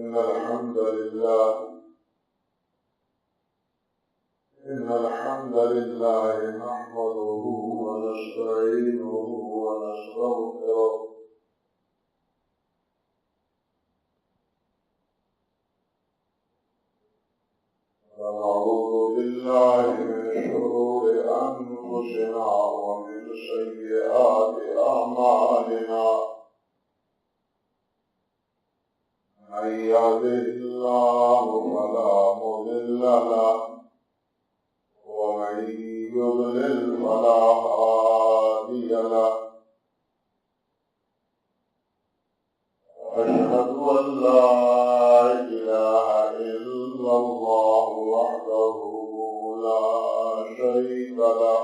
إن الحمد لله نحمده ونستعينه ونستغفره ونعوذ بالله من شرور أنفسنا ومن سيئات أعمالنا. من يهده الله فلا مضل له ومن يضلل فلا هادي له. أشهد أن لا إله إلا الله وحده لا شريك له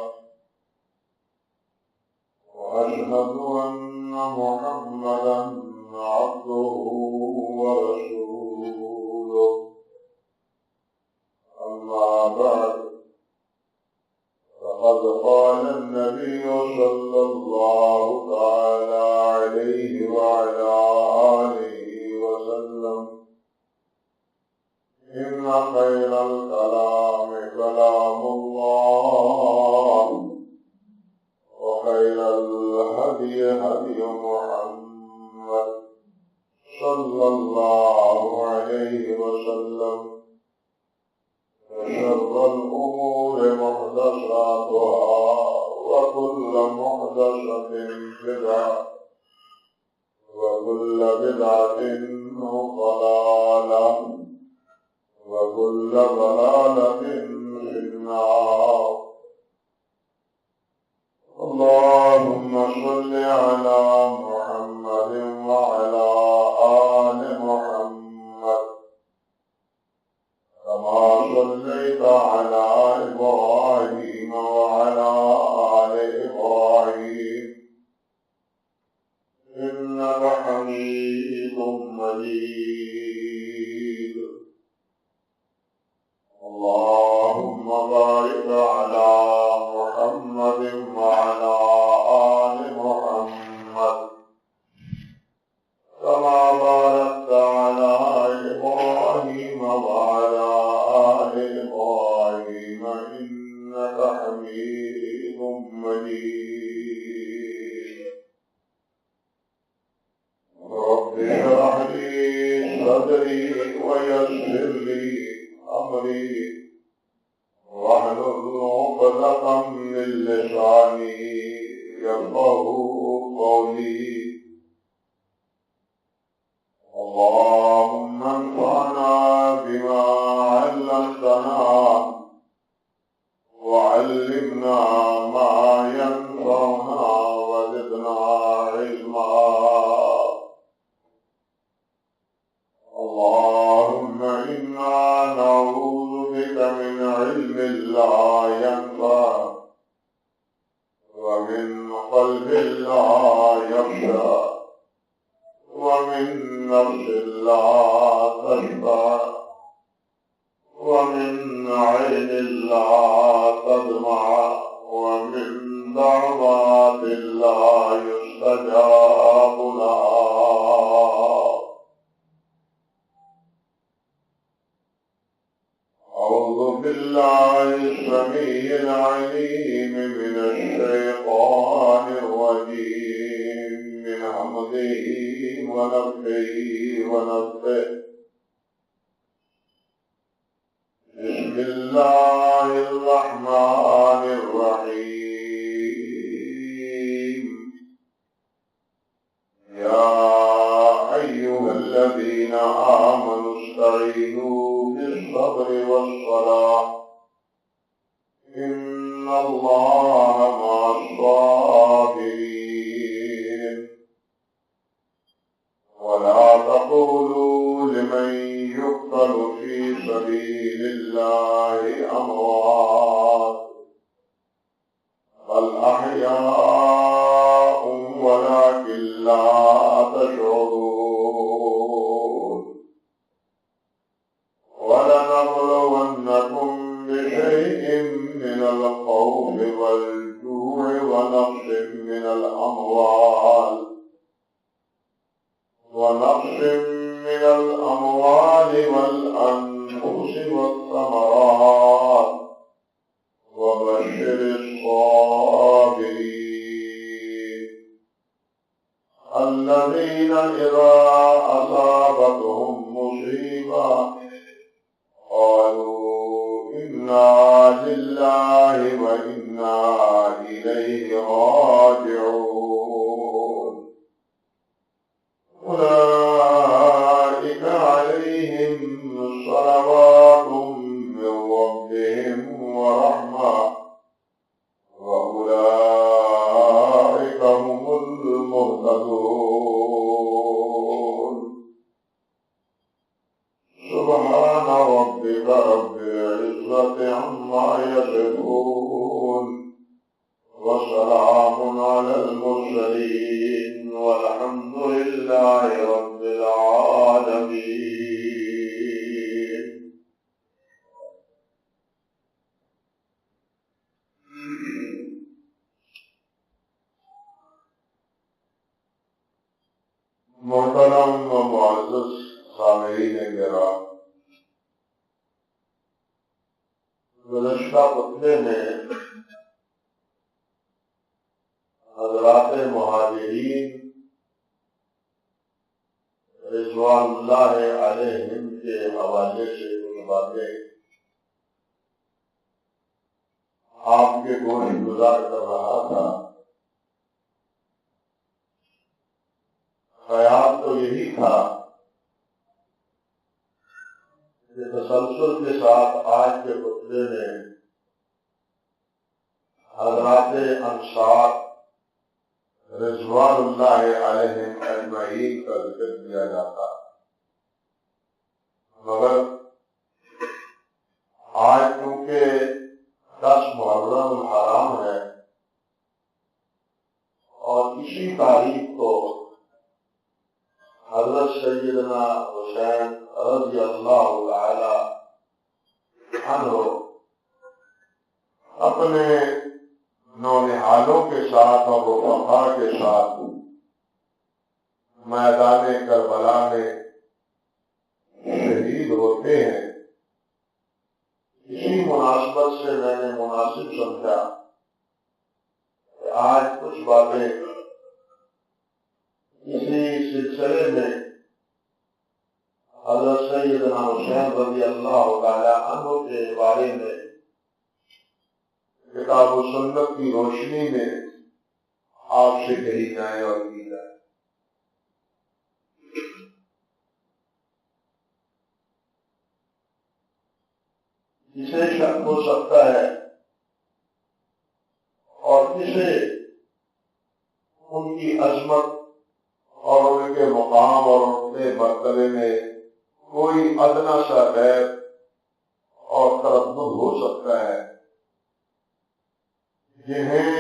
وأشهد أن محمدا عبده ورسوله. أما بعد فقد قال النبي صلى الله تعالى عليه وعلى آله وسلم: إن خير الكلام كلام الله وخير الهدي هدي محمد صلى الله عليه وسلم وشر الأمور محدثاتها وكل محدثة بدعة وكل بدعة ضلالة وكل ضلالة في النار. اللهم صل على محمد وعلى آل محمد كما صليت على إبراهيم وعلى آل إبراهيم إنك حميد مجيد. اللهم بارك على محمد وعلى آل محمد كما باركت على إبراهيم وعلى آل إبراهيم إنك حميد مجيد. رب اشرح لي صدري ويسر لي أمري واحلل عقدة من لساني يفقهوا قولي. اللهم انفعنا بما علمتنا وعلمنا ما ينفعنا وزدنا علما. اللهم إنا نعوذ بك من علم لا ينفع ومن قلب لا يخشى ومن نفس لا تشبع ومن عين لا تدمع ومن دعوات لا يستجاب لها. أعوذ بالله السميع العليم من الشيطان الرجيم من همزه ونفخه ونفثه. بسم الله الرحمن الرحيم. يا أيها الذين آمنوا استعينوا بالصبر والصلاة إن الله مع الصابرين. ولا تقولوا لمن يقتل في سبيل الله أموات بل أحياء ولكن لا تشعرون. ولنبلونكم بشيء من الخوف الخوف والجوع ونقص من الأموال والأنفس والثمرات وبشر الصابرين الذين إذا أصابتهم مصيبة قالوا إنا لله وإنا إليه راجعون أولئك عليهم صلوات من ربهم ورحمة وأولئك هم المهتدون سبحان ربك رب العزة عما يصفون وسلام على المرسلين والحمد لله رب العالمين. محترم و معزز سامعین کرام، گزشتہ خطبے میں حضرات مہاجرین رضوان اللہ علیہم کے حوالے سے کچھ باتیں آپ کے گوش گزار کر رہا تھا. خیال تو یہی تھا کہ تسلسل کے ساتھ آج کے خطبے میں حضرات انصار رضوان اللہ علیہم اجمعین کا ذکر کیا جاتا، مگر آج چونکہ 10 محرم الحرام ہے اور اسی تاریخ کو حضرت سیدنا حسین رضی اللہ تعالی عنہ اپنے نونہالوں کے ساتھ اور رفقا کے ساتھ میدان کربلا میں شہید ہوتے ہیں، اسی مناسبت سے میں نے مناسب سمجھا کہ آج کچھ باتیں اسی سلسلے میں حضرت سیدنا حسین رضی اللہ تعالی عنہ کے بارے میں کتاب و سنت کی روشنی میں آپ سے کہی جائے اور کی جائے. جسے شک ہو سکتا ہے اور جسے ان کی عظمت اور ان کے مقام اور ان کے مرتبے میں کوئی ادنا سا غیر اور تردد ہو سکتا ہے، جنہیں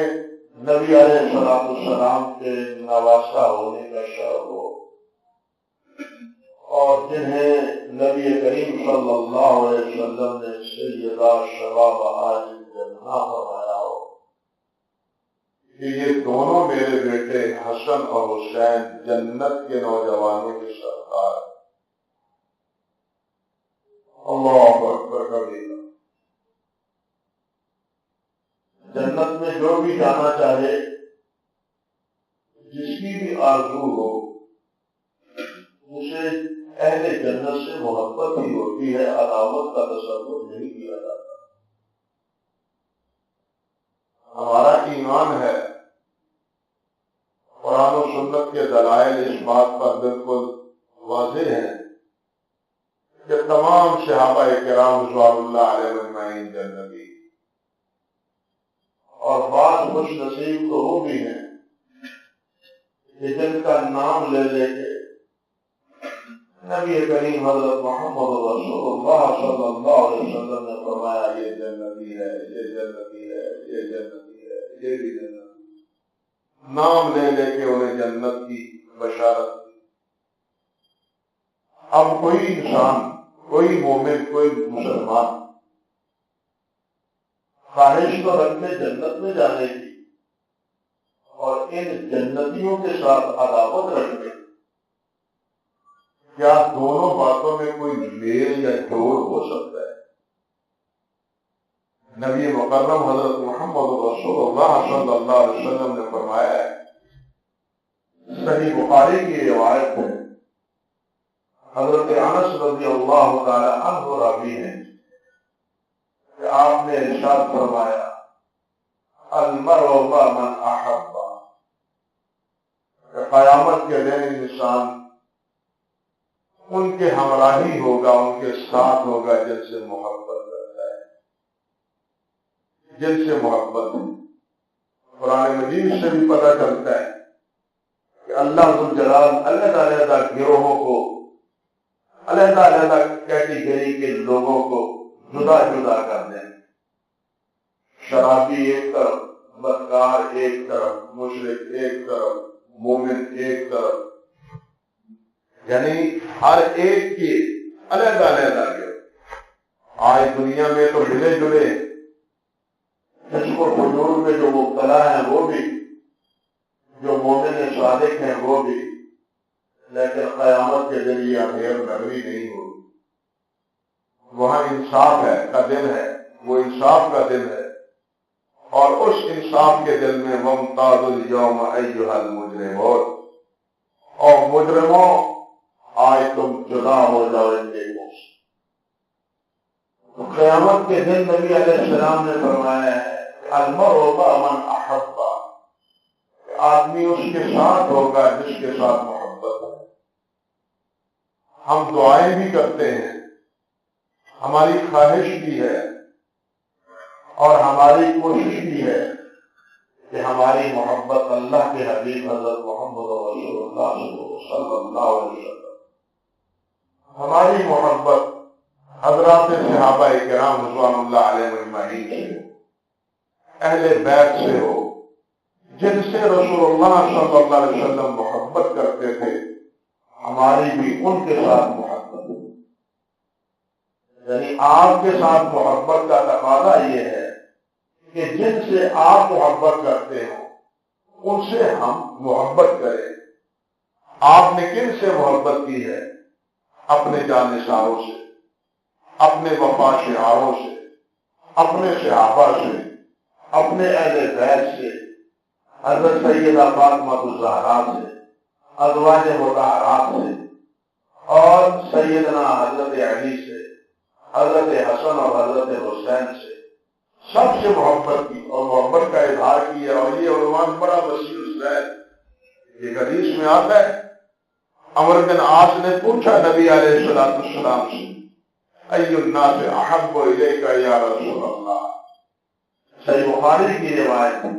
نبی علیہ السلام کے نواسا ہونے کا شرف ہو اور جنہیں نبی کریم صلی اللہ علیہ وسلم نے سیدہ شباب اہل جنہ فرمایا ہو کہ یہ دونوں میرے بیٹے حسن اور حسین جنت کے نوجوانوں کے سردار. اللہ اکبر کبیرہ. جنت میں جو بھی جانا چاہے، جس کی بھی آرزو ہو، اسے اہل جنت سے محبت ہی ہوتی ہے، عداوت کا تصور نہیں کیا جاتا. ہمارا ایمان ہے، قرآن و سنت کے دلائل اس بات پر بالکل واضح ہیں کہ تمام صحابہ کرام رضوان اللہ علیہم اجمعین جنتی، اور بعض خوش نصیب تو وہ بھی ہیں کہ جن کا نام لے لے کے نبی کریم حضرت محمد رسول اللہ صلی اللہ علیہ وسلم نے فرمایا یہ جنتی ہے، یہ جنتی ہے، یہ جنتی ہے، یہ بھی جنتی. نام لے لے کے انہیں جنت کی بشارت. اب کوئی انسان، کوئی مومن، کوئی مسلمان خواہش تو رکھتے جنت میں جانے کی، اور ان جنتیوں کے ساتھ عداوت رکھتے، کیا دونوں باتوں میں کوئی میل یا جوڑ ہو سکتا ہے؟ نبی مکرم حضرت محمد رسول اللہ صلی اللہ علیہ وسلم نے فرمایا ہے، صحیح بخاری کی روایت ہے، حضرت انس رضی اللہ تعالی عنہ راوی ہیں کہ آپ نے ارشاد فرمایا، المرء مع من احب، کہ قیامت کے دن انسان ان کے ہمراہی ہوگا، ان کے ساتھ ہوگا جن سے محبت کرتا ہے، جن سے محبت ہے۔ قرآن مجید سے بھی پتہ چلتا ہے کہ اللہ ذوالجلال علیحدہ علیحدہ گروہوں کو، علیحدہ علیحدہ کیٹیگری کے لوگوں کو جدا جدا کر دیں، شرابی ایک طرف، بدکار ایک طرف، مشرک ایک طرف، مومن ایک طرف، یعنی ہر ایک کی علیحدہ علیحدہ گروہ۔ آج دنیا میں تو ملے جلے، جس کو فجور میں جو مبتلا ہیں وہ بھی، جو مومن صادق ہیں وہ بھی، لیکن قیامت کے دن یہ امیر نگری نہیں ہوگی، وہاں انصاف ہے کا دن ہے، وہ انصاف کا دن ہے، اور اس انصاف کے دن میں ممتاز اليوم ایھا المجرمون، اور مجرموں آج تم جدا ہو جاؤ ان لوگوں سے۔ تو قیامت کے دن نبی علیہ السلام نے فرمایا ہے المرء مع من احب، آدمی اس کے ساتھ ہوگا جس کے ساتھ محبت ہے۔ ہم دعائیں بھی کرتے ہیں، ہماری خواہش بھی ہے اور ہماری کوشش بھی ہے کہ ہماری محبت اللہ کے حبیب حضرت محمد رسول اللہ صلی اللہ علیہ وسلم، ہماری محبت حضرات صحابہ کرام رضوان اللہ علیہم اجمعین سے، اہل بیت سے ہو، جن سے رسول اللہ صلی اللہ علیہ وسلم محبت کرتے تھے، ہماری بھی ان کے ساتھ محبت ہے۔ یعنی آپ کے ساتھ محبت کا تقاضا یہ ہے کہ جن سے آپ محبت کرتے ہو ان سے ہم محبت کریں۔ آپ نے کن سے محبت کی ہے؟ اپنے جانثاروں سے، اپنے وفا شعاروں سے، اپنے صحابہ سے، اپنے اہل بیت سے، حضرت سیدہ فاطمہ الزہرا سے، ازواج مطہرات سے، اور سیدنا حضرت علی سے، حضرت حسن اور حضرت حسین سے، سب سے محبت کی اور محبت کا اظہار کیا۔ اور یہ عنوان بڑا وسیع الصدر، ایک حدیث میں آتا ہے، عمرو بن عاص نے پوچھا نبی علیہ السلام سے، ای الناس احب الیک یا رسول اللہ، صحیح بخاری کی روایت ہے،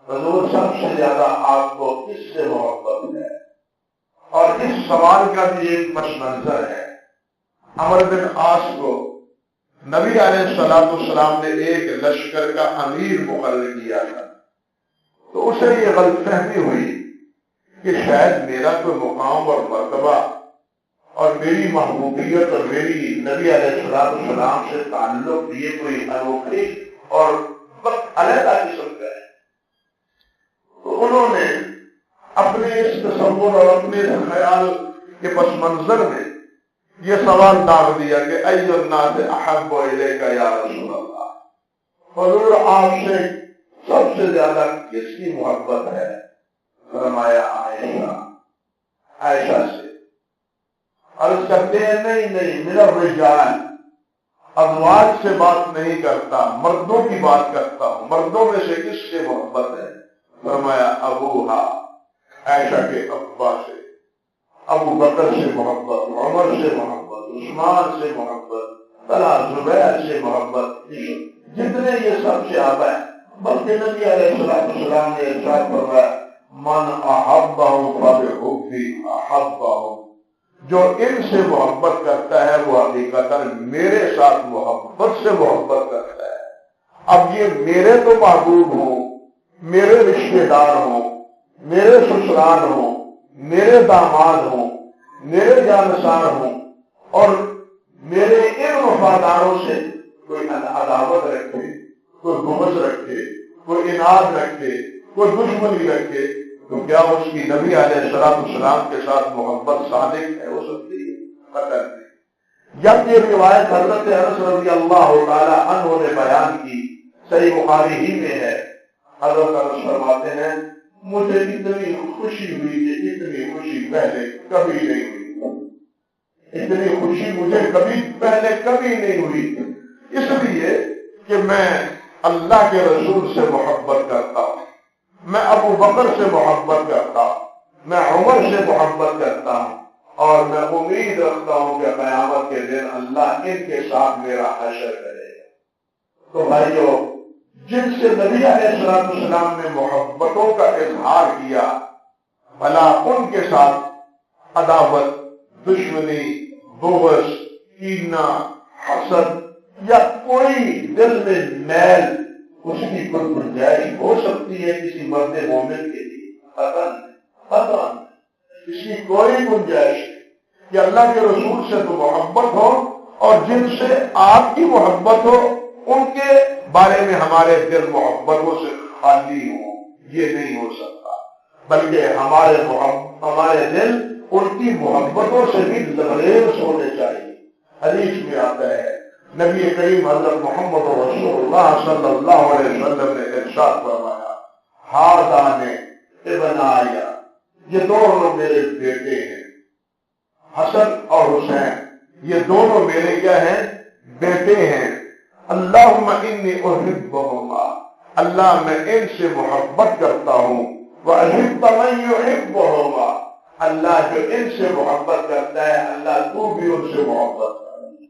حضور سب سے زیادہ آپ کو کس سے محبت ہے؟ اور اس سوال کا بھی ایک پس منظر ہے۔ عمرو بن عاص کو نبی علیہ السلام نے ایک لشکر کا امیر مقرر کیا تھا، تو اسے یہ غلط فہمی ہوئی کہ شاید میرا کوئی مقام اور مرتبہ اور میری محبوبیت اور میری نبی علیہ السلام سے تعلق یہ کوئی انوکھی اور علیحدہ قسم کا ہے۔ تو انہوں نے اپنے اس تصور اور اپنے اس خیال کے پس منظر میں یہ سوال داغ دیا کہ ای الناس احب الیک یا رسول اللہ، حضور آپ سے سب سے زیادہ کس کی محبت ہے؟ فرمایا عائشہ سے۔ عرض کرتے ہیں نہیں من الرجال، ازواج سے بات نہیں کرتا، مردوں کی بات کرتا ہوں، مردوں میں سے کس سے محبت ہے؟ فرمایا ابوہا، عائشہ کے ابا سے، ابو بکر سے محبت، عمر سے محبت، عثمان سے محبت، طلحہ زبیر سے محبت، جتنے یہ سب صحابہ ہیں۔ بلکہ نبی علیہ السلام نے ارشاد فرمایا من احبہم فبحبی احبہم، جو ان سے محبت کرتا ہے وہ حقیقتاً میرے ساتھ محبت سے محبت کرتا ہے۔ اب یہ میرے تو محبوب ہوں، میرے رشتے دار ہوں، میرے سسرال ہوں، میرے داماد ہوں، میرے جانسار ہوں، اور میرے ان وفاداروں سے کوئی عداوت رکھے، کوئی بغض رکھے، کوئی اناد رکھے، کوئی دشمنی رکھے، تو کیا اس کی نبی علیہ السلام کے ساتھ محبت صادق ہے؟ ہو سکتی ہے؟ قطعاً نہیں۔ جب یہ روایت حضرت انس رضی اللہ تعالی عنہ نے بیان کی، صحیح بخاری ہی میں ہے، حضرت انس فرماتے ہیں مجھے اتنی خوشی ہوئی کہ اتنی خوشی پہلے کبھی نہیں ہوئی، اتنی خوشی مجھے پہلے کبھی نہیں ہوئی، اس لیے کہ میں اللہ کے رسول سے محبت کرتا ہوں، میں ابو بکر سے محبت کرتا ہوں، میں عمر سے محبت کرتا ہوں، اور میں امید رکھتا ہوں کہ قیامت کے دن اللہ ان کے ساتھ میرا حشر کرے گا۔ تو بھائیو، جن سے نبی علیہ السلام نے محبتوں کا اظہار کیا، بھلا ان کے ساتھ عداوت، دشمنی، بغض، کینہ، حسد یا کوئی دل میں میل، اس کی کوئی گنجائش ہو سکتی ہے کسی مرد مومن کے لیے؟ قطعاً اس کی کوئی گنجائش نہیں۔ کہ اللہ کے رسول سے تو محبت ہو، اور جن سے آپ کی محبت ہو ان کے بارے میں ہمارے دل محبتوں سے خالی ہوں، یہ نہیں ہو سکتا، بلکہ ہمارے دل ان کی محبتوں سے بھی لبریز ہونے چاہیے۔ حدیث میں آتا ہے، نبی کریم حضرت محمد رسول اللہ صلی اللہ علیہ وسلم نے ارشاد فرمایا، ہذان ابنایا، یہ دونوں میرے بیٹے ہیں، حسن اور حسین، یہ دونوں میرے کیا ہیں؟ بیٹے ہیں۔ اللہم انی احبہما، اللہ میں ان سے محبت کرتا ہوں، واحب من یحبہما، اللہ جو ان سے محبت کرتا ہے اللہ تو بھی ان سے محبت کرتا ہے۔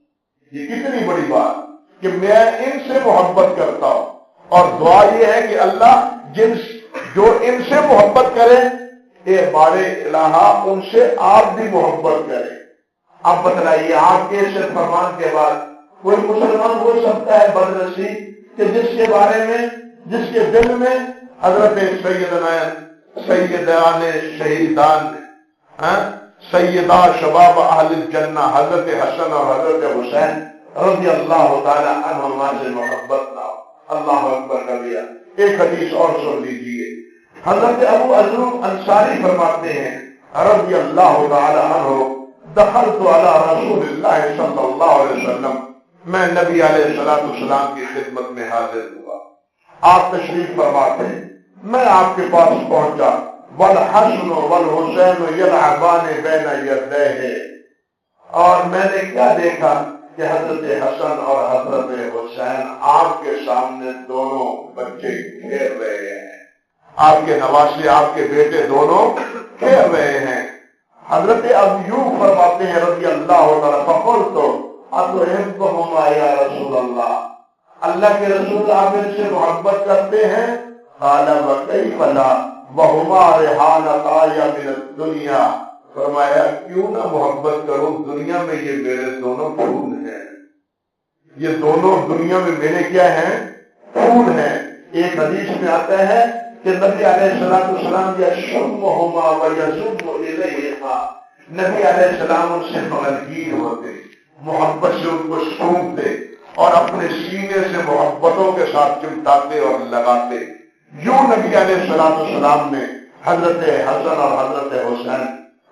یہ کتنی بڑی بات کہ میں ان سے محبت کرتا ہوں، اور دعا یہ ہے کہ اللہ جو ان سے محبت کرے، اے بارے الہا ان سے آپ بھی محبت کریں۔ اب بتلائیے، آپ کے سے فرمان کے بعد کوئی مسلمان ہو سکتا ہے بدنصیب کہ جس کے بارے میں، جس کے دل میں حضرت سیدان شہیدان، سیدہ شباب اہل الجنہ حضرت حسن اور حضرت حسین رضی اللہ تعالی عنہما سے محبت نہ ہو؟ اللہ اکبر کبیرہ۔ ایک حدیث اور سن لیجیے، حضرت ابو ایوب انصاری فرماتے ہیں رضی اللہ تعالی عنہ، دخلت علی رسول اللہ صلی اللہ علیہ وسلم، میں نبی علیہ السلام کی خدمت میں حاضر ہوا، آپ تشریف فرماتے ہیں، میں آپ کے پاس پہنچا، والحسن والحسین یلعبان بین یدیہ، اور میں نے کیا دیکھا کہ حضرت حسن اور حضرت حسین آپ کے سامنے دونوں بچے کھیل رہے ہیں، آپ کے نواسے، آپ کے بیٹے دونوں کھیل رہے ہیں۔ حضرت ایوب فرماتے ہیں رضی اللہ تعالیٰ، فقلت اتحبہما یا رسول اللہ، اللہ کے رسول آپ ان سے محبت کرتے ہیں؟ قال وکیف لا وہما ریحانتایا من الدنیا، فرمایا کیوں نہ محبت کروں، دنیا میں یہ میرے دونوں پھول ہیں، یہ دونوں دنیا میں میرے کیا ہیں؟ پھول ہیں۔ ایک حدیث میں آتا ہے کہ نبی علیہ السلام یشمہما ویزم الیہما، نبی علیہ السلام ان سے بغلگیر ہوتے، محبت سے ان کو سونپتے اور اپنے سینے سے محبتوں کے ساتھ چمٹاتے اور لگاتے۔ یوں نبی علیہ السلام نے حضرت حسن اور حضرت حسین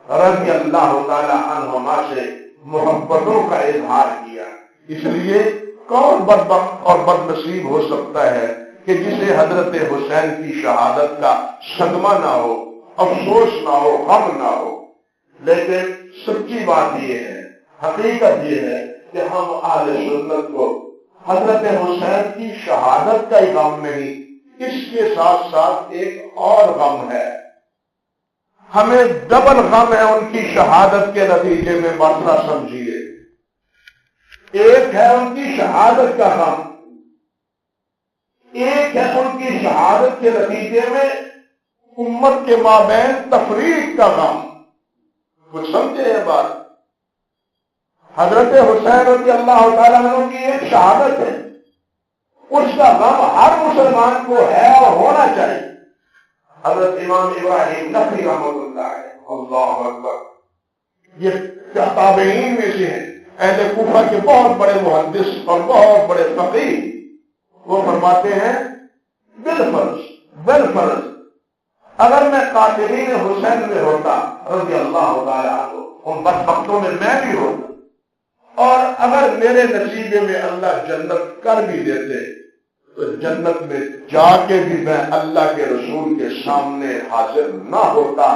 رضی اللہ تعالی عنہما سے محبتوں کا اظہار کیا۔ اس لیے کون بدبخت اور بد نصیب ہو سکتا ہے کہ جسے حضرت حسین کی شہادت کا صدمہ نہ ہو، افسوس نہ ہو، غم نہ ہو۔ لیکن سچی بات یہ ہے، حقیقت یہ ہے کہ ہم اہل سنت کو حضرت حسین کی شہادت کا ہی غم نہیں، اس کے ساتھ ساتھ ایک اور غم ہے، ہمیں ڈبل غم ہے ان کی شہادت کے نتیجے میں۔ مسئلہ سمجھیے، ایک ہے ان کی شہادت کا غم، ایک ہے ان کی شہادت کے نتیجے میں امت کے مابین تفریق کا غم۔ کچھ سمجھے یہ بات؟ حضرت حسین رضی اللہ تعالیٰ عنہ کی ایک شہادت ہے، اس کا غم ہر مسلمان کو ہے اور ہونا چاہیے۔ حضرت امام ابراہیم نخعی رحمۃ اللہ علیہ، اللہ اکبر، یہ تابعین میں سے ہیں، اہل کوفہ کے بہت بڑے محدث اور بہت بڑے فقیہ۔ وہ فرماتے ہیں بالفرض اگر میں قاتلین حسین میں ہوتا رضی اللہ تعالیٰ عنہ، ان بدبختوں میں میں بھی ہوتا، اور اگر میرے نصیبے میں اللہ جنت کر بھی دیتے تو جنت میں جا کے بھی میں اللہ کے رسول کے سامنے حاضر نہ ہوتا،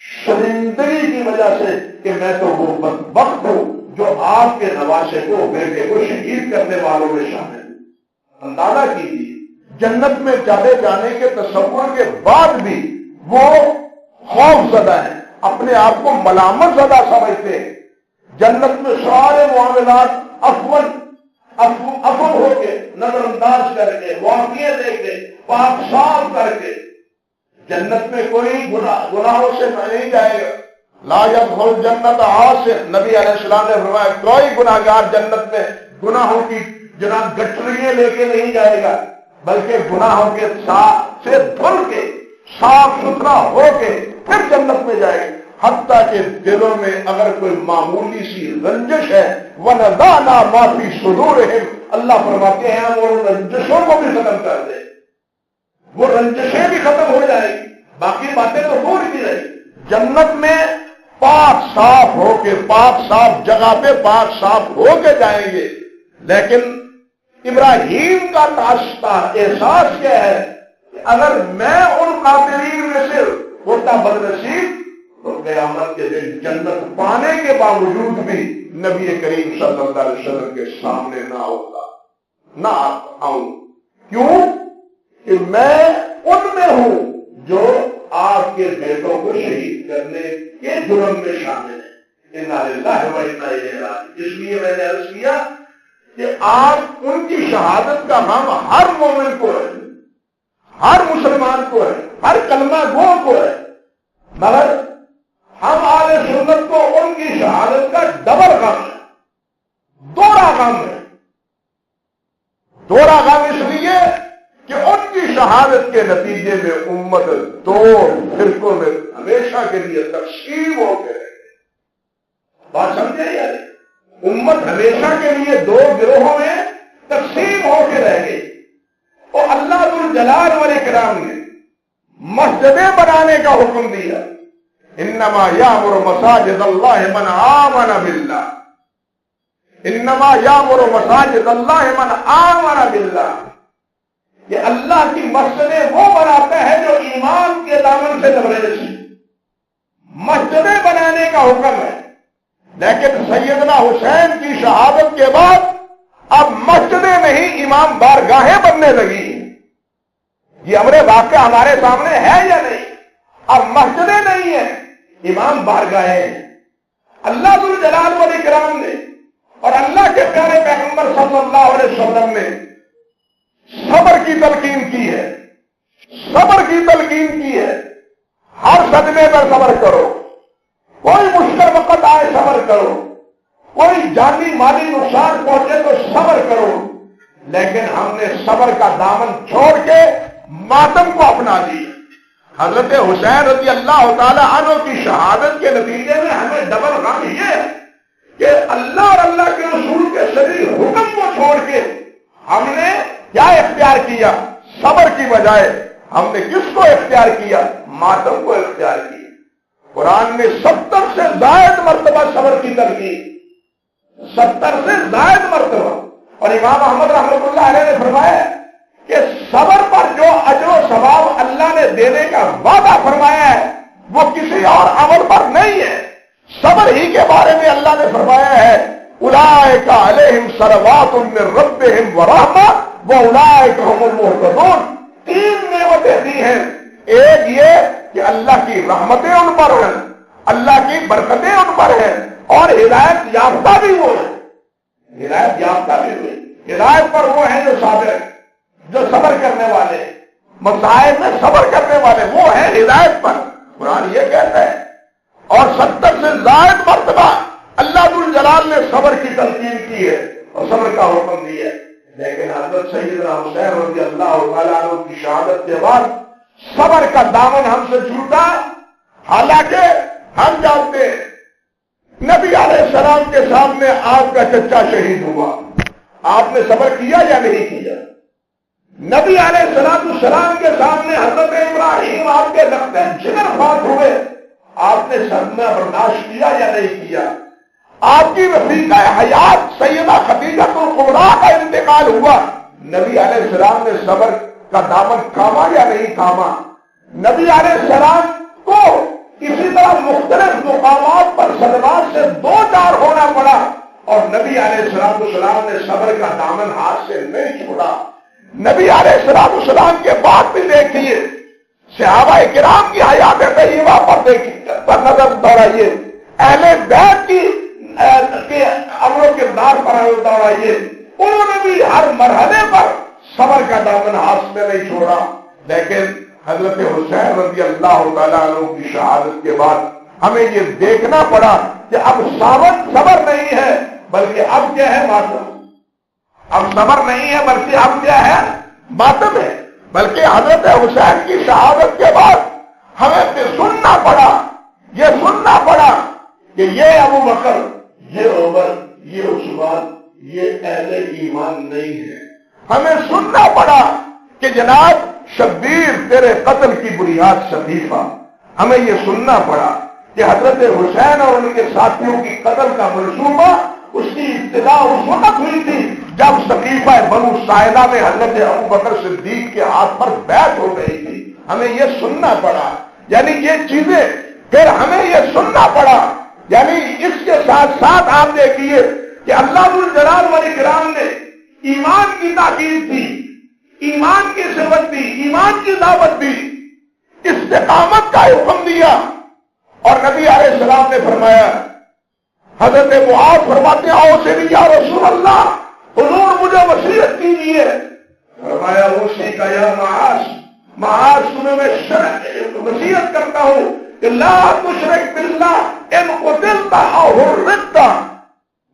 شرمندگی کی وجہ سے کہ میں تو وہ بدبخت ہوں جو آپ کے نواسے کو بیٹے کو شہید کرنے والوں میں شامل ہوں۔ اندازہ کیجیے، جنت میں چلے جانے کے تصور کے بعد بھی وہ خوف زدہ ہیں، اپنے آپ کو ملامت زدہ سمجھتے ہیں۔ جنت میں سارے معاملات عفو ہو کے، نظر انداز کر کے، واقعے دے کے، پاک صاف کر کے، جنت میں کوئی گناہوں سے نہیں جائے گا۔ لا يدخل جنت عاصی، نبی علیہ السلام نے فرمایا کوئی گناہگار جنت میں گناہوں کی جناب گٹریاں لے کے نہیں جائے گا، بلکہ گناہوں کے سے دھل کے صاف ستھرا ہو کے پھر جنت میں جائے گا۔ حتیٰ کہ دلوں میں اگر کوئی معمولی سی رنجش ہے، وَنَزَعْنَا مَا فِي صُدُورِهِمْ، اللہ فرماتے ہیں ہم ان رنجشوں کو بھی ختم کر دیں، وہ رنجشیں بھی ختم ہو جائیں گی، باقی باتیں تو تھوڑی سی رہی۔ جنت میں پاک صاف ہو کے، پاک صاف جگہ پہ پاک صاف ہو کے جائیں گے، لیکن ابراہیم کا احساس کیا ہے کہ اگر میں ان قاتلین میں سے ہوتا بدنصیب تو قیامت کے دن جنت پانے کے باوجود بھی نبی کریم صلی اللہ علیہ وسلم کے سامنے نہ آؤں۔ کیوں کہ میں ان میں ہوں جو آپ کے بیٹوں کو شہید کرنے کے جرم میں شامل ہیں۔ انا للہ و انا الیہ راجعون۔ اس لیے میں نے عرض کیا کہ آپ ان کی شہادت کا غم ہر مومن کو ہے، ہر مسلمان کو ہے، ہر کلمہ گو کو ہے، مگر ہم اہل سنت کو ان کی شہادت کا ڈبل غم ہے، دوہرا غم ہے۔ دوہرا غم اس لیے کہ ان کی شہادت کے نتیجے میں امت دو فرقوں میں ہمیشہ کے لیے تقسیم ہو کے رہے گی۔ بات سمجھے یار، امت ہمیشہ کے لیے دو گروہوں میں تقسیم ہو کے رہ گئی۔ اور اللہ ذوالجلال والاکرام نے مسجدیں بنانے کا حکم دیا، انما یامر مساجد اللہ من آمن باللہ، انما یامر مساجد اللہ من آمن باللہ، کہ اللہ کی مسجدیں وہ بناتا ہے جو ایمان کے دامن سے لبریز ہے۔ مسجدیں بنانے کا حکم ہے، لیکن سیدنا حسین کی شہادت کے بعد اب مسجدیں نہیں امام بارگاہیں بننے لگی۔ یہ امر واقع ہمارے سامنے ہے یا نہیں؟ اب مسجدیں نہیں ہیں، امام بارگاہیں ہیں۔ اللہ ذوالجلال والاکرام نے اور اللہ کے پیارے پیغمبر صلی اللہ علیہ وسلم نے صبر کی تلقین کی ہے، صبر کی تلقین کی ہے۔ ہر صدمے پر صبر کرو، کوئی مشکل وقت آئے صبر کرو، کوئی جانی مالی نقصان پہنچے تو صبر کرو، لیکن ہم نے صبر کا دامن چھوڑ کے ماتم کو اپنا لیا۔ حضرت حسین رضی اللہ تعالی عنہ کی شہادت کے نتیجے میں ہمیں ڈبل غم یہ ہے کہ اللہ اور اللہ کے رسول کے شرعی حکم کو چھوڑ کے ہم نے کیا اختیار کیا؟ صبر کی بجائے ہم نے کس کو اختیار کیا؟ ماتم کو اختیار کیا۔ قرآن نے 70 سے زائد مرتبہ صبر کی تلقین، 70 سے زائد مرتبہ، اور امام احمد رحمۃ اللہ علیہ نے فرمایا کہ صبر پر جو اجر و ثواب اللہ نے دینے کا وعدہ فرمایا ہے وہ کسی اور عمل پر نہیں ہے، صبر ہی کے بارے میں اللہ نے فرمایا ہے اولئک علیہم صلوات من ربہم ورحمہ واولئک هم المہتدون۔ 3 نعمتیں دی ہیں، ایک یہ کہ اللہ کی رحمتیں ان پر ہیں، اللہ کی برکتیں ان پر ہیں، اور ہدایت یافتہ بھی وہ ہیں، ہدایت یافتہ بھی ہوئے، ہدایت پر وہ ہیں جو صابر ہیں، جو صبر کرنے والے ہیں، مصائب میں صبر کرنے والے وہ ہیں ہدایت پر۔ قرآن یہ کہتا ہے، اور 70 سے زائد مرتبہ اللہ ذوالجلال نے صبر کی تلقین کی ہے اور صبر کا حکم دیا ہے، لیکن حضرت سیدنا حسین رضی اللہ تعالیٰ عنہ کی شہادت کے بعد صبر کا دامن ہم سے چھوٹا۔ حالانکہ ہم جانتے ہیں نبی علیہ السلام کے سامنے آپ کا چچا شہید ہوا، آپ نے صبر کیا یا نہیں کیا؟ نبی علیہ السلام کے سامنے حضرت ابراہیم آپ کے لختے جگر فات ہوئے، آپ نے صدمہ برداشت کیا یا نہیں کیا؟ آپ کی رفیقہ حیات سیدہ خدیجہ الکبریٰ کا انتقال ہوا، نبی علیہ السلام نے صبر کا دامن تھاما یا نہیں تھاما؟ نبی علیہ السلام کو اسی طرح مختلف مقامات پر صدمات سے دو چار ہونا پڑا، اور نبی علیہ السلام نے صبر کا دامن ہاتھ سے نہیں چھوڑا۔ نبی علیہ السلام کے بعد بھی دیکھیے، صحابہ کرام کی حیات طیبہ پر نظر دوڑائیے، اہل بیت کی امر و کردار پر دوڑائیے، انہوں نے بھی ہر مرحلے پر صبر کا دامن ہاتھ میں نہیں چھوڑا۔ لیکن حضرت حسین رضی اللہ تعالیٰ عنہ کی شہادت کے بعد ہمیں یہ دیکھنا پڑا کہ اب صبر نہیں ہے بلکہ اب کیا ہے؟ ماتم۔ اب صبر نہیں ہے بلکہ اب کیا ہے؟ ماتم ہے۔ بلکہ حضرت حسین کی شہادت کے بعد ہمیں سننا پڑا کہ یہ ابو بکر، یہ عمر، یہ عثمان، یہ اہل ایمان نہیں ہے۔ ہمیں سننا پڑا کہ جناب شبیر تیرے قتل کی بنیاد صفیفہ۔ ہمیں یہ سننا پڑا کہ حضرت حسین اور ان کے ساتھیوں کی قتل کا منصوبہ، اس کی ابتدا اس وقت ہوئی تھی جب صفیفہ بنو ساعدہ میں حضرت ابو بکر صدیق کے ہاتھ پر بیعت ہو گئی تھی۔ ہمیں یہ سننا پڑا، یعنی یہ چیزیں پھر ہمیں یہ سننا پڑا۔ یعنی اس کے ساتھ ساتھ آپ دیکھیے کہ اللہ ذوالجلال والاکرام نے ایمان کی تاکید دی، ایمان کی صفت دی، ایمان کی دعوت دی، استقامت کا حکم دیا، اور نبی علیہ السلام نے فرمایا، حضرت معاذ فرماتے ہیں اوصنی یا رسول اللہ، حضور مجھے وصیت کیجیے۔ فرمایا اوصی کا یا معاذ تمہیں میں وصیت کرتا ہوں کہ لا تشرک باللہ ان قتلت او حرقت۔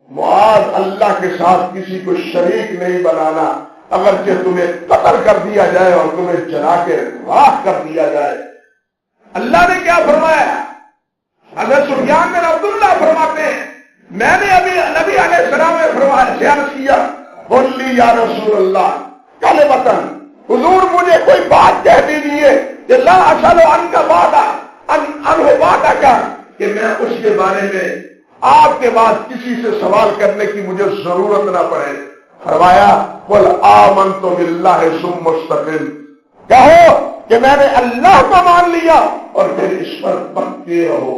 معاذ اللہ کے ساتھ کسی کو شریک نہیں بنانا، اگرچہ تمہیں قتل کر دیا جائے اور تمہیں جلا کے راکھ کر دیا جائے۔ اللہ نے کیا فرمایا؟ حضرت سفیان بن عبداللہ فرماتے ہیں میں نے ابھی نبی علیہ السلام نے فرمایا کیا، بولی یا رسول اللہ کلمۃ، حضور مجھے کوئی بات کہہ دیجیے کہ لا اسأل عنک عنہ بعدک، کہ میں اس کے بارے میں آپ کے بعد کسی سے سوال کرنے کی مجھے ضرورت نہ پڑے۔ فرمایا قل آمنت باللہ ثم استقم، کہو کہ میں نے اللہ کو مان لیا اور پھر اس پر پکے رہو۔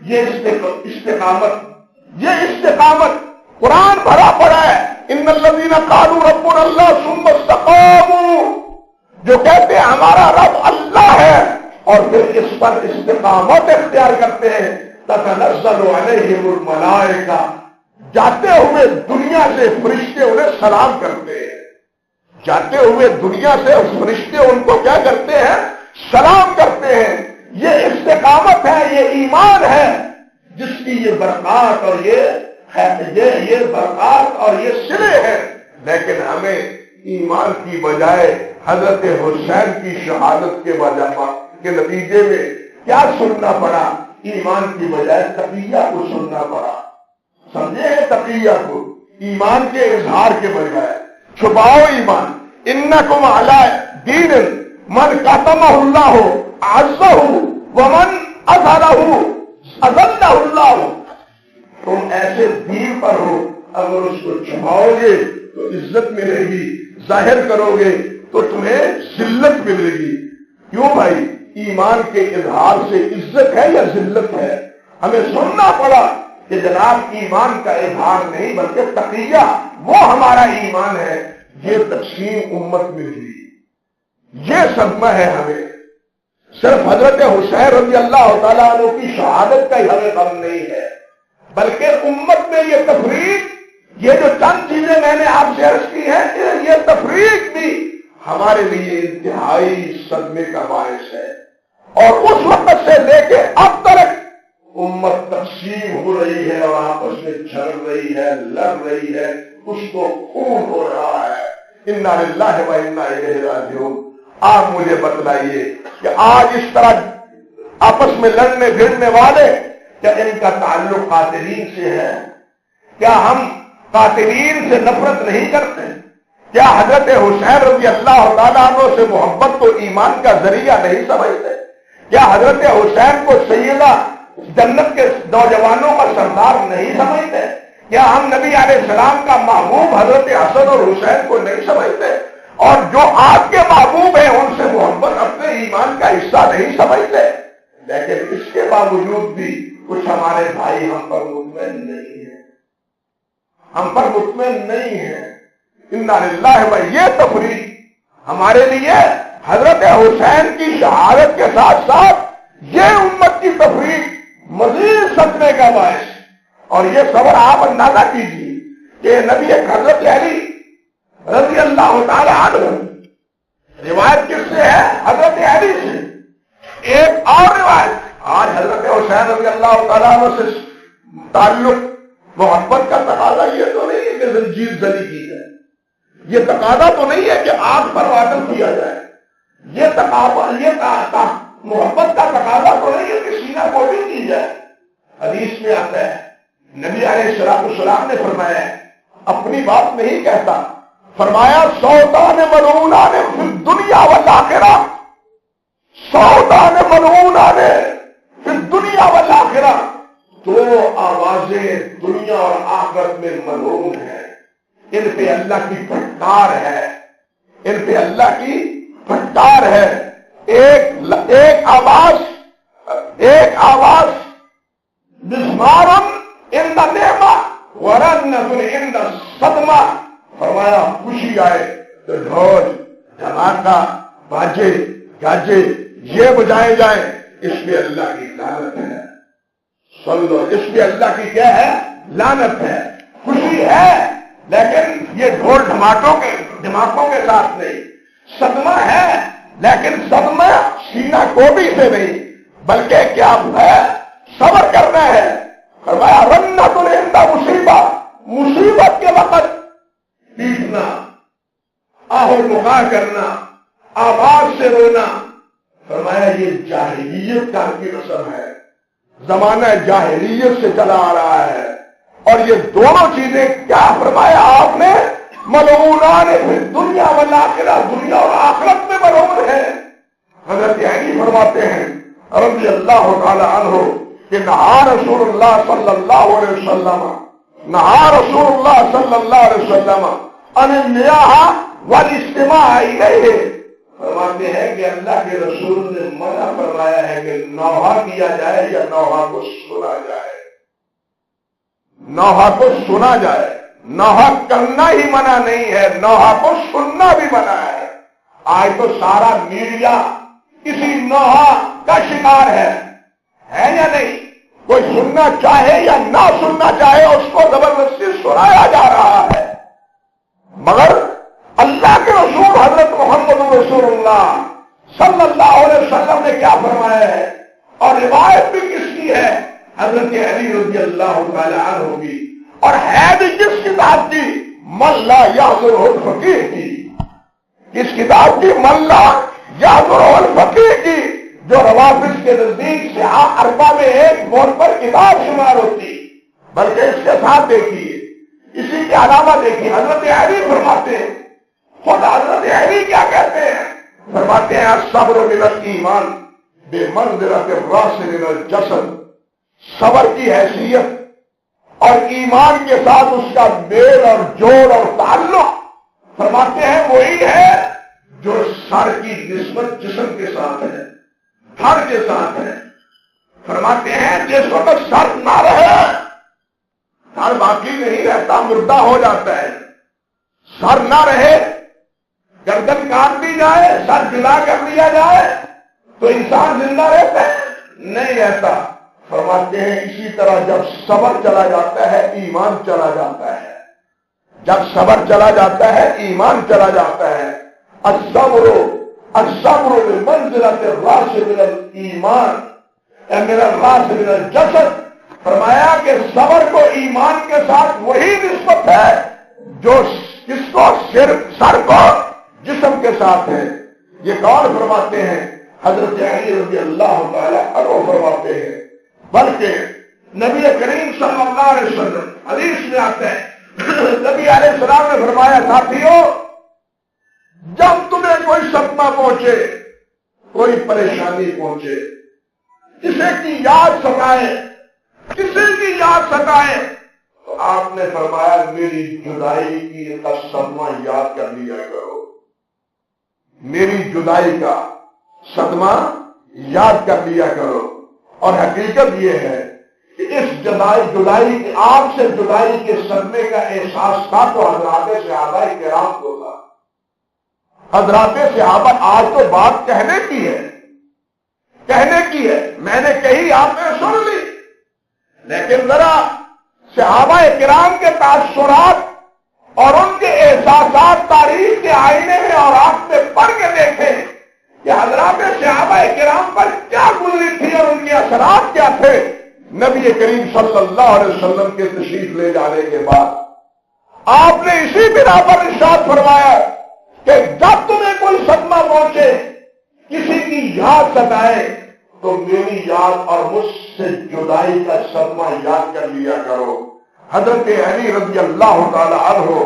یہ استقامت قرآن بھرا پڑا ہے، ان الذین قالوا ربنا اللہ ثم استقاموا، جو کہتے ہیں ہمارا رب اللہ ہے اور پھر اس پر استقامت اختیار کرتے ہیں، تتنزل علیہم الملائکہ، جاتے ہوئے دنیا سے فرشتے انہیں سلام کرتے ہیں، جاتے ہوئے دنیا سے فرشتے ان کو کیا کرتے ہیں؟ سلام کرتے ہیں۔ یہ استقامت ہے، یہ ایمان ہے جس کی یہ برکات اور یہ برکات اور یہ صلے ہیں۔ لیکن ہمیں ایمان کی بجائے حضرت حسین کی شہادت کے نتیجے میں کیا سننا پڑا؟ ایمان کی بجائے تقیہ کو سننا پڑا۔ سمجھے تقیہ کو؟ ایمان کے اظہار کے بجائے چھپاؤ ایمان۔ انکم علی دین من کتمہ اللہ عزہ ومن اظہرہ اذلہ اللہ، تم ایسے دین پر ہو، اگر اس کو چھپاؤ گے تو عزت ملے گی، ظاہر کرو گے تو تمہیں ذلت ملے گی۔ کیوں بھائی؟ ایمان کے اظہار سے عزت ہے یا ذلت ہے؟ ہمیں سننا پڑا کہ جناب ایمان کا اظہار نہیں بلکہ تقیہ وہ ہمارا ایمان ہے۔ یہ تقسیم امت میں ہوئی، یہ صدمہ ہے ہمیں۔ صرف حضرت حسین رضی اللہ تعالیٰ عنہ کی شہادت کا ہی ہمیں غم نہیں ہے، بلکہ امت میں یہ تفریق، یہ جو چند چیزیں میں نے آپ سے عرض کی ہیں، یہ تفریق بھی ہمارے لیے انتہائی صدمے کا باعث ہے۔ اور اس وقت سے لے کے اب تک امت تقسیم ہو رہی ہے اور آپس میں جھڑ رہی ہے، لڑ رہی ہے، کچھ تو خون ہو رہا ہے۔ انا للہ و انا الیہ راجعون۔ آپ مجھے بتلائیے کہ آج اس طرح آپس میں لڑنے بھیڑنے والے، کیا ان کا تعلق قاتلین سے ہے؟ کیا ہم قاتلین سے نفرت نہیں کرتے؟ کیا حضرت حسین رضی اللہ تعالیٰ عنہ سے محبت کو ایمان کا ذریعہ نہیں سمجھتے؟ کیا حضرت حسین کو سیدہ جنت کے نوجوانوں کا سردار نہیں سمجھتے؟ کیا ہم نبی علیہ السلام کا محبوب حضرت حسن اور حسین کو نہیں سمجھتے؟ اور جو آپ کے محبوب ہیں ان سے محبت اپنے ایمان کا حصہ نہیں سمجھتے؟ لیکن اس کے باوجود بھی کچھ ہمارے بھائی ہم پر مطمئن نہیں ہیں، ہم پر مطمئن نہیں ہیں۔ انا للہ و یہ تفریق ہمارے لیے حضرت حسین کی شہادت کے ساتھ ساتھ یہ امت کی تفریق مزید صدمے کا باعث۔ اور یہ صبر آپ اندازہ کیجیے کہ نبی حضرت علی رضی اللہ تعالی عنہ، روایت کس سے ہے؟ حضرت علی سے۔ ایک اور روایت، آج حضرت حسین رضی اللہ تعالیٰ عنہ سے تعلق محبت کا تقاضا یہ تو نہیں ہے کہ زنجیر زدی کی جائے، یہ تقاضا تو نہیں ہے کہ آگ پر وادل کیا جائے، یہ محبت کا تقاضا تو نہیں ہے کہ سینہ گولی کی جائے۔ حدیث میں آتا ہے نبی علیہ السلام نے فرمایا، اپنی بات نہیں کہتا، فرمایا سودان ملعونان فی الدنیا والآخرہ، سودان ملعونان فی الدنیا والآخرہ، دو آوازیں دنیا اور آخرت میں ملعون ہیں، ان پہ اللہ کی پھٹکار ہے، ان پہ اللہ کی پھٹکار ہے۔ ایک آواز مسمارن ان دا نعمہ ورنۃ ان دا صدمہ، فرمایا خوشی آئے تو ڈھول دھماکہ باجے گاجے یہ بجائے جائیں، اس میں اللہ کی لعنت ہے۔ سمجھو اس میں اللہ کی کیا ہے؟ لعنت ہے۔ خوشی ہے لیکن یہ ڈھول دھماکوں کے ساتھ نہیں، صدمہ ہے لیکن صدمہ سینہ گوبی سے نہیں بلکہ کیا ہے؟ صبر کرنا ہے۔ فرمایا رنت عند مصیبت کے وقت پیٹنا، آہ و بکا کرنا، آواز سے رونا، فرمایا یہ جاہلیت کا کی رسم ہے، زمانہ جاہلیت سے چلا آ رہا ہے۔ اور یہ دونوں چیزیں کیا فرمایا آپ نے؟ ملعونان فی الدنیا والآخرہ، دنیا اور آخرت میں ملعون ہے۔ حضرت علی فرماتے ہیں رضی اللہ تعالی عنہ کہ نہا رسول اللہ صلی اللہ علیہ وسلم، نہا رسول اللہ صلی اللہ علیہ وسلم ان النیاحہ والاستماع الیہ، فرماتے ہیں کہ اللہ کے رسول نے منع فرمایا ہے کہ نوحہ کیا جائے یا نوحہ کو سنا جائے، نوحہ کو سنا جائے۔ نوحہ کرنا ہی منع نہیں ہے، نوحہ کو سننا بھی منع ہے۔ آج تو سارا میڈیا کسی نوحہ کا شکار ہے یا نہیں؟ کوئی سننا چاہے یا نہ سننا چاہے اس کو زبردستی سنایا جا رہا ہے، مگر اللہ کے رسول حضرت محمد رسول اللہ صلی اللہ علیہ وسلم نے کیا فرمایا ہے؟ اور روایت بھی کس کی ہے؟ حضرت علی رضی اللہ تعالی عنہ کی، اور ہے بھی کس کتاب کی؟ من لا یحضرہ الفقیہ کی۔ کس کتاب کی؟ من لا یحضرہ الفقیہ کی، جو روافض کے نزدیک سے اربع میں ایک مول پر کتاب شمار ہوتی۔ بلکہ اس کے ساتھ دیکھیے، اسی کے علاوہ دیکھیے، حضرت علی فرماتے ہیں، خود حضرت علی کیا کہتے ہیں؟ فرماتے ہیں الصبر من الایمان بمنزلۃ الراس من الجسد، صبر کی حیثیت اور ایمان کے ساتھ اس کا میل اور جوڑ اور تعلق، فرماتے ہیں وہی ہے جو سر کی نسبت جسم کے ساتھ ہے، دھڑ کے ساتھ ہے۔ فرماتے ہیں جس وقت سر نہ رہے سر باقی نہیں رہتا، مردہ ہو جاتا ہے۔ سر نہ رہے، گردن کاٹ دی جائے، سر جلا کر لیا جائے تو انسان زندہ رہتا ہے؟ نہیں رہتا۔ فرماتے ہیں اسی طرح جب صبر چلا جاتا ہے ایمان چلا جاتا ہے، جب صبر چلا جاتا ہے ایمان چلا جاتا ہے۔ الصبر بمنزلۃ الراس من الایمان من الراس من الجسد، فرمایا کہ صبر کو ایمان کے ساتھ وہی نسبت ہے جو اس کو سر کو جسم کے ساتھ ہے۔ یہ کون فرماتے ہیں؟ حضرت علی رضی اللہ تعالی عنہ فرماتے ہیں۔ بلکہ نبی کریم صلی اللہ علیہ وسلم حدیث میں آتا ہے، نبی علیہ السلام نے فرمایا ساتھیوں جب تمہیں کوئی صدمہ پہنچے، کوئی پریشانی پہنچے، کسی کی یاد ستائے، کسی کی یاد ستائے، تو آپ نے فرمایا میری جدائی کی کا صدمہ یاد کر لیا کرو، میری جدائی کا صدمہ یاد کر لیا کرو۔ اور حقیقت یہ ہے کہ اس جدائی کے آپ سے جدائی کے صدمے کا احساس تھا تو حضرات صحابہ کرام کو تھا۔ حضرات صحابہ آج تو بات کہنے کی ہے، کہنے کی ہے، میں نے کہی آپ نے سن لی، لیکن ذرا صحابہ کرام کے تاثرات اور ان کے احساسات تاریخ کے آئینے میں اور آپ میں پڑھ کے دیکھیں کہ حضرات صحابہ کرام پر کیا گزری تھی اور ان کے اثرات کیا تھے۔ نبی کریم صلی اللہ علیہ وسلم کے تشریف لے جانے کے بعد آپ نے اسی بنا پر ارشاد فرمایا کہ جب تمہیں کوئی صدمہ پہنچے، کسی کی یاد ستائے، تو میری یاد اور مجھ سے جدائی کا صدمہ یاد کر لیا کرو۔ حضرت علی رضی اللہ تعالی عنہ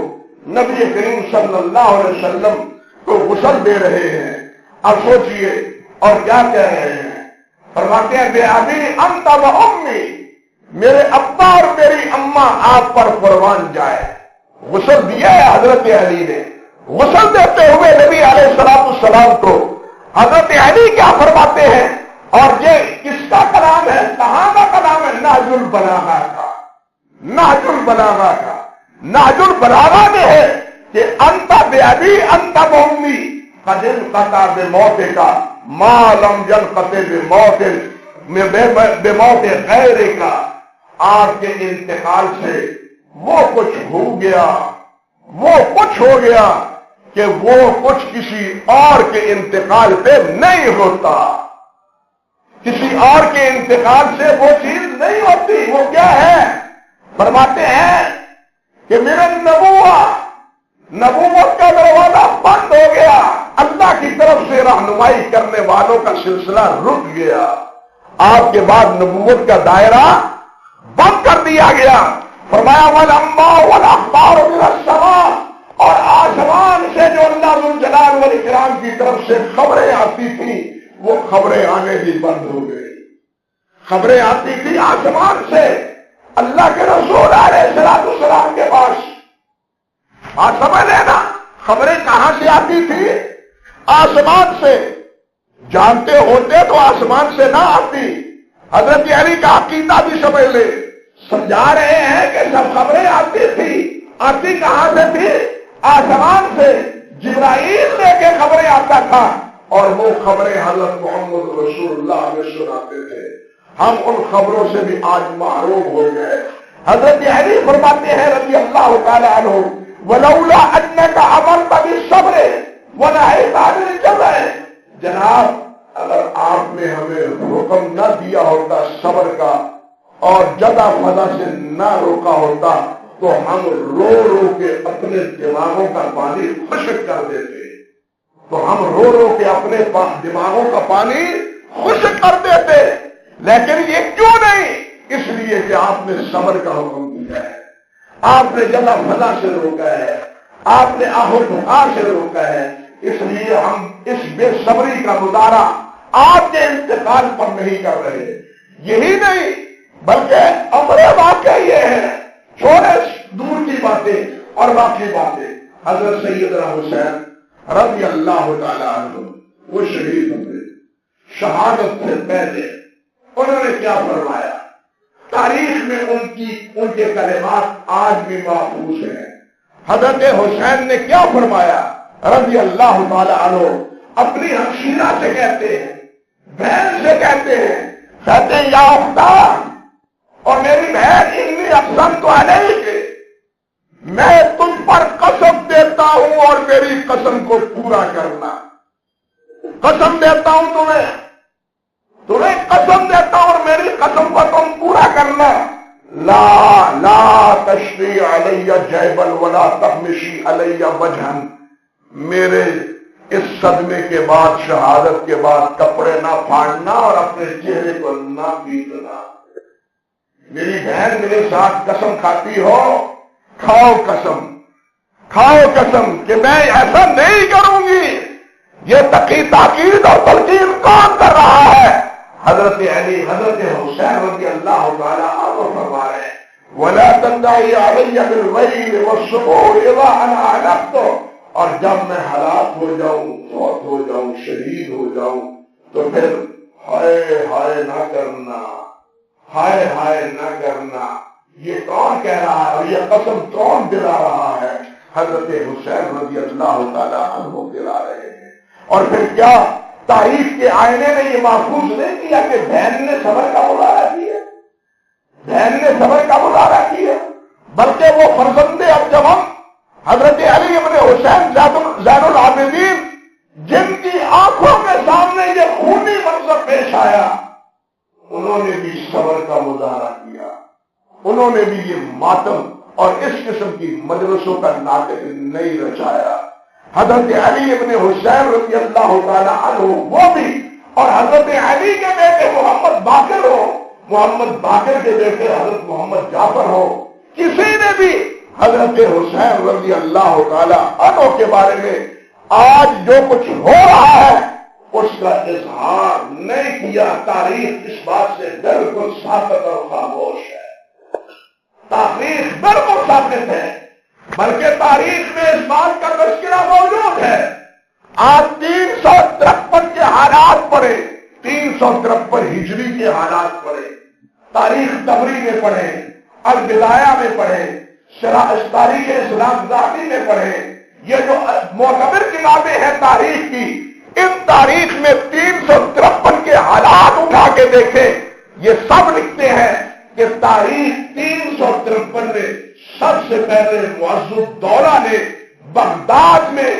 نبی کریم صلی اللہ علیہ وسلم کو غسل دے رہے ہیں، اب سوچئے اور کیا کہہ رہے ہیں، فرماتے ہیں بے ابی انت و امی، میرے ابا اور میری اماں آپ پر قربان جائے۔ غسل دیا ہے حضرت علی نے، غسل دیتے ہوئے نبی علیہ السلام کو حضرت علی کیا فرماتے ہیں، اور یہ کس کا کلام ہے، کہاں کا کلام ہے، نہج البلاغہ کا، نہج البلاغہ کا، نہج البلاغہ میں ہے کہ انت بے ابی انت و امی قد انقطع بموت کا ما لم ينقطع بموت غیر کا، آپ کے انتقال سے وہ کچھ ہو گیا، وہ کچھ ہو گیا کہ وہ کچھ کسی اور کے انتقال پہ نہیں ہوتا، کسی اور کے انتقال سے وہ چیز نہیں ہوتی۔ وہ کیا ہے؟ فرماتے ہیں کہ میرا نبوت کا دروازہ بند ہو گیا، اللہ کی طرف سے رہنمائی کرنے والوں کا سلسلہ رک گیا، آپ کے بعد نبوت کا دائرہ بند کر دیا گیا۔ فرمایا والانباء والاخبار من السماء، اور آسمان سے جو اللہ ذو الجلال والاکرام کی طرف سے خبریں آتی تھیں وہ خبریں آنے بھی بند ہو گئی۔ خبریں آتی تھی آسمان سے اللہ کے رسول علیہ السلام کے پاس، آپ سمجھ لینا خبریں کہاں سے آتی تھی؟ آسمان سے۔ جانتے ہوتے تو آسمان سے نہ آتی۔ حضرت علی کا عقیدہ بھی سمجھ لے، سمجھا رہے ہیں کہ سب خبریں آتی تھی، آتی کہاں سے تھی؟ آسمان سے۔ جبرائیل لے کے خبریں آتا تھا اور وہ خبریں حضرت محمد رسول اللہ میں سناتے تھے۔ ہم ان خبروں سے بھی آج معروف ہو گئے۔ حضرت علی فرماتے ہیں رضی اللہ تعالی عنہ ولولا انک امرت بالصبر ونہیت عن الجزع، جناب اگر آپ نے ہمیں حکم نہ دیا ہوتا صبر کا اور جزع فضا سے نہ روکا ہوتا تو ہم رو رو کے اپنے دماغوں کا پانی خشک کر دیتے، تو ہم رو رو کے اپنے دماغوں کا پانی خشک کر دیتے، لیکن یہ کیوں نہیں؟ اس لیے کہ آپ نے صبر کا حکم دیا ہے، آپ نے جزع فضا سے روکا ہے، آپ نے آہت سے روکا ہے، اس لیے ہم اس بے صبری کا مظاہرہ آپ کے انتقال پر نہیں کر رہے۔ یہی نہیں بلکہ امر واقعہ یہ ہے، چھوڑے دور کی باتیں اور باقی باتیں، حضرت سیدنا حسین رضی اللہ تعالی عنہ وہ شہید ہوئے، شہادت سے پہلے انہوں نے کیا فرمایا؟ تاریخ میں ان کے کلمات آج بھی محفوظ ہیں۔ حضرت حسین نے کیا فرمایا رضی اللہ تعالی عنہ؟ اپنی ہمشیرہ سے کہتے ہیں، بہن سے کہتے ہیں یا اختہ، اور میری بہن انی اقسمت علیک، میں تم پر قسم دیتا ہوں اور میری قسم کو پورا کرنا، قسم دیتا ہوں تمہیں قسم دیتا ہوں اور میری قسم کو تم پورا کرنا۔ لا تشری علی جیبا ولا تخمشی علی وجہا، میرے اس صدمے کے بعد، شہادت کے بعد کپڑے نہ پھاڑنا اور اپنے چہرے کو نہ پیٹنا۔ میری بہن میرے ساتھ قسم کھاتی ہو، کھاؤ قسم، کھاؤ قسم کہ میں ایسا نہیں کروں گی. یہ تاکید اور تلقین کون کر رہا ہے؟ حضرت علی، حضرت حسین رضی اللہ تعالیٰ عنہ فرما رہے ہیں وَلَا تَنْدَعِي عَلَيَّ بِالْوَيْلِ وَالسُّبُورِ إِذَا أَنَا عَلَقْتُ. اور جب میں ہلاک ہو جاؤں، فوت ہو جاؤں، شہید ہو جاؤں تو پھر ہائے ہائے نہ کرنا، ہائے ہائے نہ کرنا. یہ کون کہہ رہا ہے اور یہ قسم کون دلا رہا ہے؟ حضرت حسین رضی اللہ تعالیٰ عنہ دلا رہے ہیں. اور پھر کیا تاریخ کے آئینے نے یہ محفوظ نہیں کیا کہ بہن نے صبر کا مظاہرہ کیا، بہن نے صبر کا مظاہرہ کیا، بلکہ وہ فرزند ابجم حضرت علی ابن حسین زین العابدین جن کی آنکھوں کے سامنے یہ خونی منظر پیش آیا، انہوں نے بھی صبر کا مظاہرہ کیا، انہوں نے بھی یہ ماتم اور اس قسم کی مجلسوں کا ناٹک نہیں رچایا. حضرت علی ابن حسین رضی اللہ تعالیٰ عنہ وہ بھی، اور حضرت علی کے بیٹے محمد باقر ہو، محمد باقر کے بیٹے حضرت محمد جعفر ہو، کسی نے بھی حضرت حسین رضی اللہ تعالیٰ عنہ کے بارے میں آج جو کچھ ہو رہا ہے اس کا اظہار نہیں کیا. تاریخ اس بات سے بالکل ثابت اور خاموش ہے، تاریخ بالکل ثابت ہے، بلکہ تاریخ میں اس بات کا تذکرہ موجود ہے. آج 353 کے حالات پڑھے، 353 ہجری کے حالات پڑھے، تاریخ طبری میں پڑھے، البدایہ میں پڑھے، تاریخ اسلام ذاتی میں پڑھے. یہ جو معتبر کتابیں ہیں تاریخ کی، ان تاریخ میں 353 کے حالات اٹھا کے دیکھیں، یہ سب لکھتے ہیں کہ تاریخ 353 میں سب سے پہلے معز الدولہ نے بغداد میں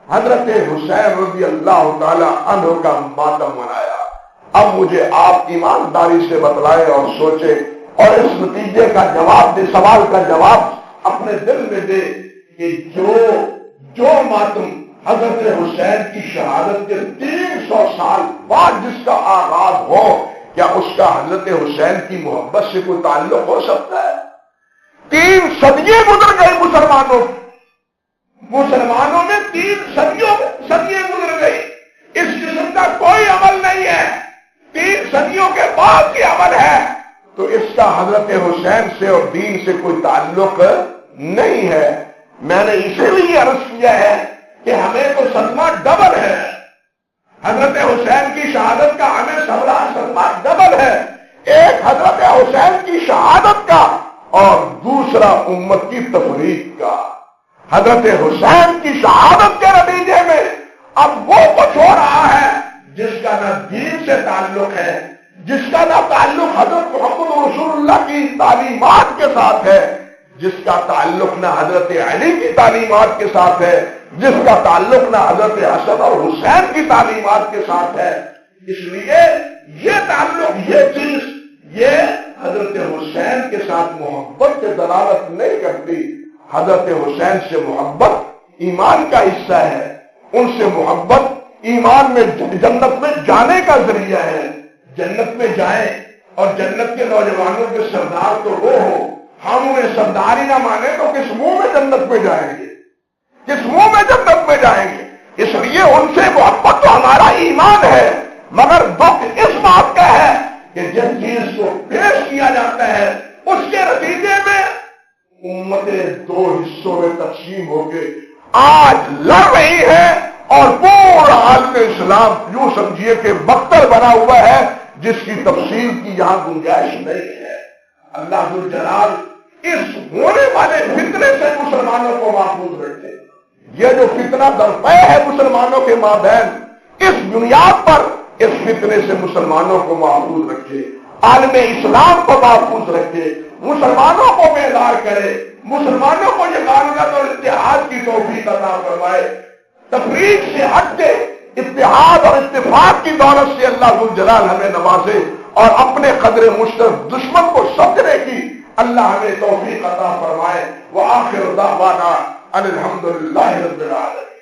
حضرت حسین رضی اللہ تعالی عنہ کا ماتم منایا. اب مجھے آپ ایمانداری سے بتلائیں اور سوچیں اور اس نتیجے کا جواب دے، سوال کا جواب اپنے دل میں دے کہ جو ماتم حضرت حسین کی شہادت کے 300 سال بعد جس کا آغاز ہو، کیا اس کا حضرت حسین کی محبت سے کوئی تعلق ہو سکتا ہے؟ 3 صدیاں گزر گئی مسلمانوں میں 3 صدیاں گزر گئی، اس قسم کا کوئی عمل نہیں ہے. 3 صدیوں کے بعد کی عمل ہے تو اس کا حضرت حسین سے اور دین سے کوئی تعلق نہیں ہے. میں نے اسی لیے عرض کیا ہے کہ ہمیں تو صدمہ ڈبل ہے، حضرت حسین کی شہادت کا ہمیں صدمہ ڈبل ہے. ایک حضرت حسین کی شہادت کا اور دوسرا امت کی تفریق کا. حضرت حسین کی شہادت کے نتیجے میں اب وہ کچھ ہو رہا ہے جس کا نہ دین سے تعلق ہے، جس کا نہ تعلق حضرت محمد رسول اللہ کی تعلیمات کے ساتھ ہے، جس کا تعلق نہ حضرت علی کی تعلیمات کے ساتھ ہے، جس کا تعلق نہ حضرت حسن اور حسین کی تعلیمات کے ساتھ ہے. اس لیے یہ تعلق، یہ چیز، یہ حضرت حسین کے ساتھ محبت سے دلالت نہیں کرتی. حضرت حسین سے محبت ایمان کا حصہ ہے، ان سے محبت ایمان میں جنت میں جانے کا ذریعہ ہے. جنت میں جائیں اور جنت کے نوجوانوں کے سردار تو وہ ہو، ہم انہیں سردار ہی نہ مانے تو کس منہ میں جنت میں جائیں گے، کس منہ میں جنت میں جائیں گے. اس لیے ان سے محبت تو ہمارا ایمان ہے، مگر دکھ اس بات کا ہے کہ جس چیز کو پیش کیا جاتا ہے اس کے نتیجے میں امتیں 2 حصوں میں تقسیم ہو کے آج لڑ رہی ہے اور پورا عالم اسلام یوں سمجھیے کہ بختر بنا ہوا ہے جس کی تفصیل کی یہاں گنجائش نہیں ہے. اللہ ذو الجلال اس ہونے والے فتنے سے مسلمانوں کو محفوظ رکھے. یہ جو فتنہ درپے ہے مسلمانوں کے مابین، اس بنیاد پر اس فتنے سے مسلمانوں کو محفوظ رکھے، عالم اسلام کو محفوظ رکھے، مسلمانوں کو بیدار کرے، مسلمانوں کو یہ غانت اور اتحاد کی توفیق عطا فرمائے. تفریق سے ہٹ کے اتحاد اور اتفاق کی دولت سے اللہ ذو الجلال ہمیں نوازے اور اپنے قدر مشترک دشمن کو سمجھنے کی اللہ ہمیں توفیق عطا فرمائے. وآخر دعوانا ان الحمدللہ رب العالمین.